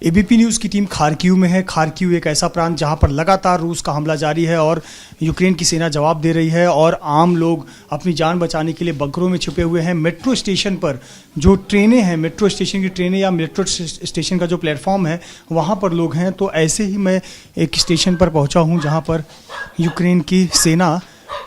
ABP news की team Kharkiv में है। खार्किव एक ऐसा प्रांत जहां पर लगातार रूस का हमला जारी है और यूक्रेन की सेना जवाब दे रही है और आम लोग अपनी जान बचाने के लिए बंकरों में छुपे हुए हैं। मेट्रो स्टेशन पर जो ट्रेनें हैं, मेट्रो स्टेशन की ट्रेनें या मेट्रो स्टेशन का जो प्लेटफॉर्म है वहां पर लोग हैं। तो ऐसे ही मैं एक स्टेशन पर पहुंचा हूं जहां पर यूक्रेन की सेना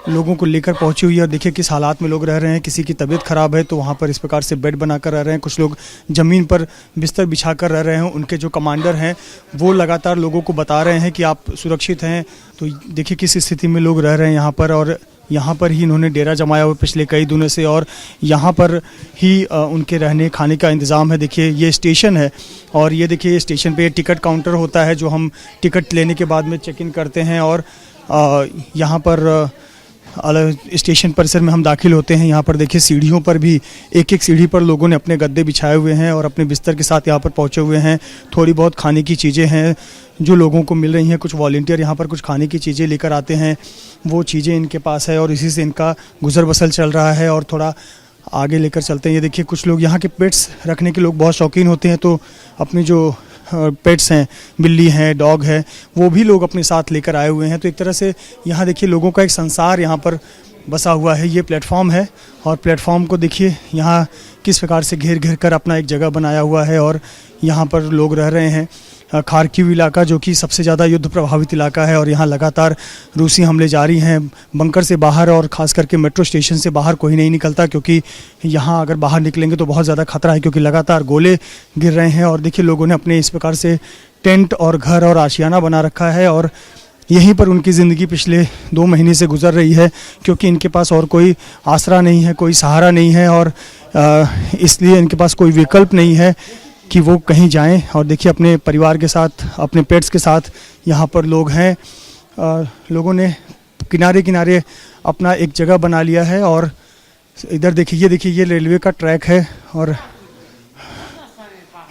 लोगों को लेकर पहुंची हुई है और देखिए किस हालात में लोग रह रहे हैं। किसी की तबीयत खराब है तो वहाँ पर इस प्रकार से बेड बनाकर रह रहे हैं, कुछ लोग ज़मीन पर बिस्तर बिछाकर रह रहे हैं। उनके जो कमांडर हैं वो लगातार लोगों को बता रहे हैं कि आप सुरक्षित हैं। तो देखिए किस स्थिति में लोग रह रहे हैं यहाँ पर, और यहाँ पर ही इन्होंने डेरा जमाया हुआ पिछले कई दिनों से और यहाँ पर ही उनके रहने खाने का इंतज़ाम है। देखिए ये स्टेशन है और ये देखिए स्टेशन पे टिकट काउंटर होता है जो हम टिकट लेने के बाद में चेक इन करते हैं और यहाँ पर स्टेशन परिसर में हम दाखिल होते हैं। यहाँ पर देखिए सीढ़ियों पर भी एक एक सीढ़ी पर लोगों ने अपने गद्दे बिछाए हुए हैं और अपने बिस्तर के साथ यहाँ पर पहुँचे हुए हैं। थोड़ी बहुत खाने की चीज़ें हैं जो लोगों को मिल रही हैं। कुछ वॉलंटियर यहाँ पर कुछ खाने की चीज़ें लेकर आते हैं, वो चीज़ें इनके पास है और इसी से इनका गुजर बसर चल रहा है। और थोड़ा आगे लेकर चलते हैं। ये देखिए कुछ लोग यहाँ के पेट्स रखने के लोग बहुत शौकीन होते हैं, तो अपनी जो पेट्स हैं, बिल्ली हैं, डॉग है, वो भी लोग अपने साथ लेकर आए हुए हैं। तो एक तरह से यहाँ देखिए लोगों का एक संसार यहाँ पर बसा हुआ है। ये प्लेटफॉर्म है और प्लेटफॉर्म को देखिए यहाँ किस प्रकार से घेर घेर कर अपना एक जगह बनाया हुआ है और यहाँ पर लोग रह रहे हैं। खार्किव इलाका जो कि सबसे ज़्यादा युद्ध प्रभावित इलाका है और यहाँ लगातार रूसी हमले जारी हैं। बंकर से बाहर और ख़ास करके मेट्रो स्टेशन से बाहर कोई नहीं निकलता, क्योंकि यहाँ अगर बाहर निकलेंगे तो बहुत ज़्यादा खतरा है, क्योंकि लगातार गोले गिर रहे हैं। और देखिए लोगों ने अपने इस प्रकार से टेंट और घर और आशियाना बना रखा है और यहीं पर उनकी ज़िंदगी पिछले 2 महीने से गुजर रही है, क्योंकि इनके पास और कोई आसरा नहीं है, कोई सहारा नहीं है और इसलिए इनके पास कोई विकल्प नहीं है कि वो कहीं जाएं। और देखिए अपने परिवार के साथ, अपने पेट्स के साथ यहाँ पर लोग हैं। लोगों ने किनारे किनारे अपना एक जगह बना लिया है और इधर देखिए ये रेलवे का ट्रैक है और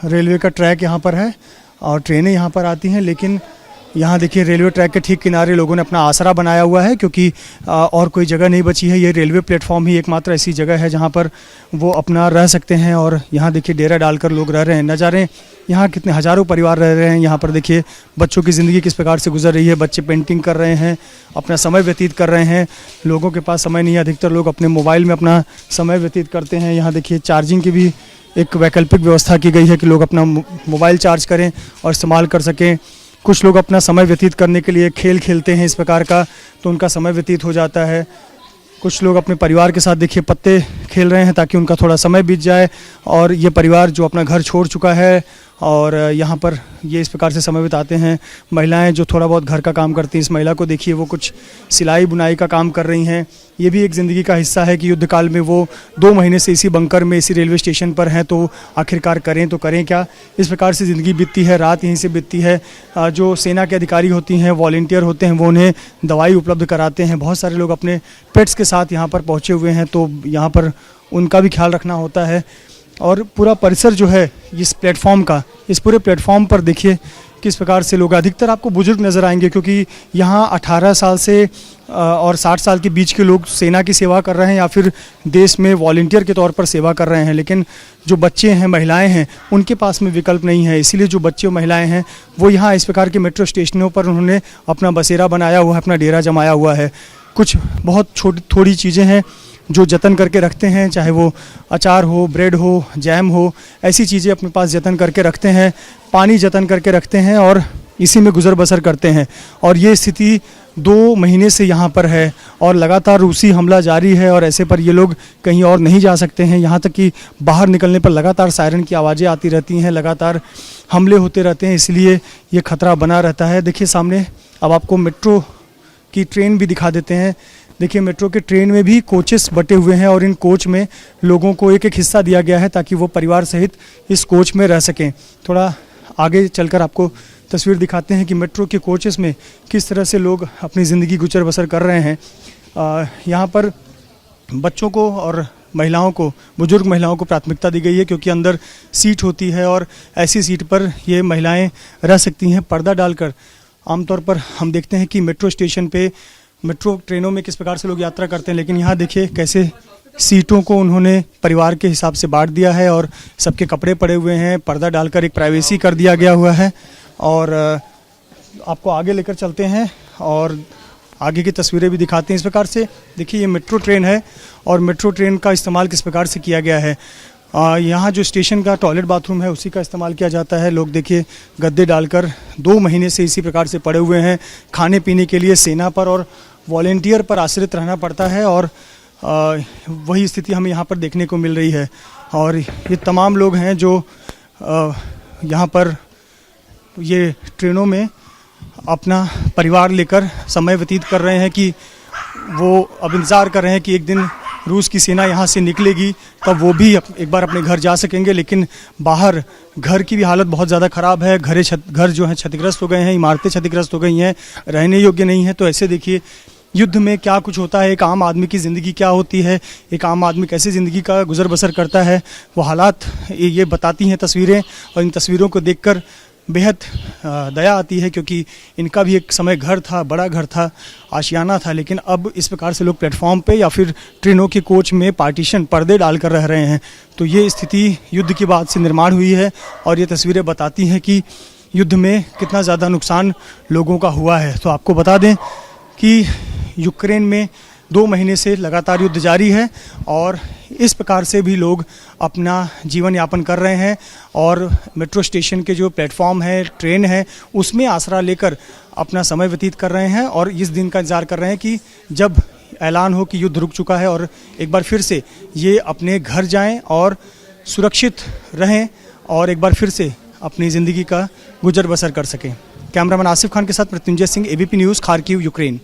रेलवे का ट्रैक यहाँ पर है और ट्रेनें यहाँ पर आती हैं। लेकिन यहाँ देखिए रेलवे ट्रैक के ठीक किनारे लोगों ने अपना आसरा बनाया हुआ है, क्योंकि और कोई जगह नहीं बची है। ये रेलवे प्लेटफॉर्म ही एकमात्र ऐसी जगह है जहाँ पर वो अपना रह सकते हैं। और यहाँ देखिए डेरा डालकर लोग रह रहे हैं। नज़ारे यहाँ कितने हज़ारों परिवार रह रहे हैं। यहाँ पर देखिए बच्चों की ज़िंदगी किस प्रकार से गुजर रही है। बच्चे पेंटिंग कर रहे हैं, अपना समय व्यतीत कर रहे हैं। लोगों के पास समय नहीं है, अधिकतर लोग अपने मोबाइल में अपना समय व्यतीत करते हैं। यहाँ देखिए चार्जिंग की भी एक वैकल्पिक व्यवस्था की गई है कि लोग अपना मोबाइल चार्ज करें और इस्तेमाल कर सकें। कुछ लोग अपना समय व्यतीत करने के लिए खेल खेलते हैं इस प्रकार का, तो उनका समय व्यतीत हो जाता है। कुछ लोग अपने परिवार के साथ देखिए पत्ते खेल रहे हैं ताकि उनका थोड़ा समय बीत जाए। और ये परिवार जो अपना घर छोड़ चुका है और यहाँ पर ये इस प्रकार से समय बिताते हैं। महिलाएं जो थोड़ा बहुत घर का काम करती हैं, इस महिला को देखिए वो कुछ सिलाई बुनाई का काम कर रही हैं। ये भी एक ज़िंदगी का हिस्सा है कि युद्ध काल में वो 2 महीने से इसी बंकर में, इसी रेलवे स्टेशन पर हैं, तो आखिरकार करें तो करें क्या। इस प्रकार से ज़िंदगी बीतती है, रात यहीं से बीतती है। जो सेना के अधिकारी होती हैं, वॉलंटियर होते हैं, वो उन्हें दवाई उपलब्ध कराते हैं। बहुत सारे लोग अपने पेट्स के साथ यहाँ पर पहुँचे हुए हैं, तो यहाँ पर उनका भी ख्याल रखना होता है। और पूरा परिसर जो है इस प्लेटफॉर्म का, इस पूरे प्लेटफॉर्म पर देखिए किस प्रकार से लोग, अधिकतर आपको बुजुर्ग नज़र आएंगे, क्योंकि यहाँ 18 साल से और 60 साल के बीच के लोग सेना की सेवा कर रहे हैं या फिर देश में वॉलंटियर के तौर पर सेवा कर रहे हैं। लेकिन जो बच्चे हैं, महिलाएं हैं, उनके पास में विकल्प नहीं है। इसीलिए जो बच्चे और महिलाएं हैं वो यहाँ इस प्रकार के मेट्रो स्टेशनों पर उन्होंने अपना बसेरा बनाया हुआ है, अपना डेरा जमाया हुआ है। कुछ बहुत थोड़ी चीज़ें हैं जो जतन करके रखते हैं, चाहे वो अचार हो, ब्रेड हो, जैम हो, ऐसी चीज़ें अपने पास जतन करके रखते हैं। पानी जतन करके रखते हैं और इसी में गुजर बसर करते हैं। और ये स्थिति 2 महीने से यहाँ पर है और लगातार रूसी हमला जारी है और ऐसे पर ये लोग कहीं और नहीं जा सकते हैं। यहाँ तक कि बाहर निकलने पर लगातार सायरन की आवाज़ें आती रहती हैं, लगातार हमले होते रहते हैं, इसलिए ये खतरा बना रहता है। देखिए सामने अब आपको मेट्रो की ट्रेन भी दिखा देते हैं। देखिए मेट्रो के ट्रेन में भी कोचेस बटे हुए हैं और इन कोच में लोगों को एक एक हिस्सा दिया गया है ताकि वो परिवार सहित इस कोच में रह सकें। थोड़ा आगे चलकर आपको तस्वीर दिखाते हैं कि मेट्रो के कोचेस में किस तरह से लोग अपनी ज़िंदगी गुजर बसर कर रहे हैं। यहाँ पर बच्चों को और महिलाओं को, बुजुर्ग महिलाओं को प्राथमिकता दी गई है, क्योंकि अंदर सीट होती है और ऐसी सीट पर ये महिलाएं रह सकती हैं पर्दा डालकर। आमतौर पर हम देखते हैं कि मेट्रो स्टेशन पे, मेट्रो ट्रेनों में किस प्रकार से लोग यात्रा करते हैं, लेकिन यहाँ देखिए कैसे सीटों को उन्होंने परिवार के हिसाब से बांट दिया है और सबके कपड़े पड़े हुए हैं, पर्दा डालकर एक प्राइवेसी कर दिया गया हुआ है। और आपको आगे लेकर चलते हैं और आगे की तस्वीरें भी दिखाते हैं। इस प्रकार से देखिए, ये मेट्रो ट्रेन है और मेट्रो ट्रेन का इस्तेमाल किस प्रकार से किया गया है। यहाँ जो स्टेशन का टॉयलेट बाथरूम है उसी का इस्तेमाल किया जाता है। लोग देखिए गद्दे डालकर 2 महीने से इसी प्रकार से पड़े हुए हैं। खाने पीने के लिए सेना पर और वॉलेंटियर पर आश्रित रहना पड़ता है और वही स्थिति हमें यहाँ पर देखने को मिल रही है। और ये तमाम लोग हैं जो यहाँ पर ये ट्रेनों में अपना परिवार लेकर समय व्यतीत कर रहे हैं कि वो अब इंतज़ार कर रहे हैं कि एक दिन रूस की सेना यहाँ से निकलेगी तब वो भी एक बार अपने घर जा सकेंगे। लेकिन बाहर घर की भी हालत बहुत ज़्यादा ख़राब है। घर जो हैं क्षतिग्रस्त हो गए हैं, इमारतें क्षतिग्रस्त हो गई हैं, रहने योग्य नहीं है। तो ऐसे देखिए युद्ध में क्या कुछ होता है, एक आम आदमी की ज़िंदगी क्या होती है, एक आम आदमी कैसे ज़िंदगी का गुजर बसर करता है, वो हालात ये बताती हैं तस्वीरें। और इन तस्वीरों को देखकर बेहद दया आती है, क्योंकि इनका भी एक समय घर था, बड़ा घर था, आशियाना था। लेकिन अब इस प्रकार से लोग प्लेटफॉर्म पे या फिर ट्रेनों के कोच में पार्टीशन पर्दे डालकर रह रहे हैं। तो ये स्थिति युद्ध के बाद से निर्माण हुई है और ये तस्वीरें बताती हैं कि युद्ध में कितना ज़्यादा नुकसान लोगों का हुआ है। तो आपको बता दें कि यूक्रेन में 2 महीने से लगातार युद्ध जारी है और इस प्रकार से भी लोग अपना जीवन यापन कर रहे हैं। और मेट्रो स्टेशन के जो प्लेटफॉर्म है, ट्रेन है, उसमें आसरा लेकर अपना समय व्यतीत कर रहे हैं और इस दिन का इंतज़ार कर रहे हैं कि जब ऐलान हो कि युद्ध रुक चुका है और एक बार फिर से ये अपने घर जाएं और सुरक्षित रहें और एक बार फिर से अपनी ज़िंदगी का गुजर बसर कर सकें। कैमरामैन आसिफ खान के साथ Mrityunjay Singh, ABP news, Kharkiv, Ukraine.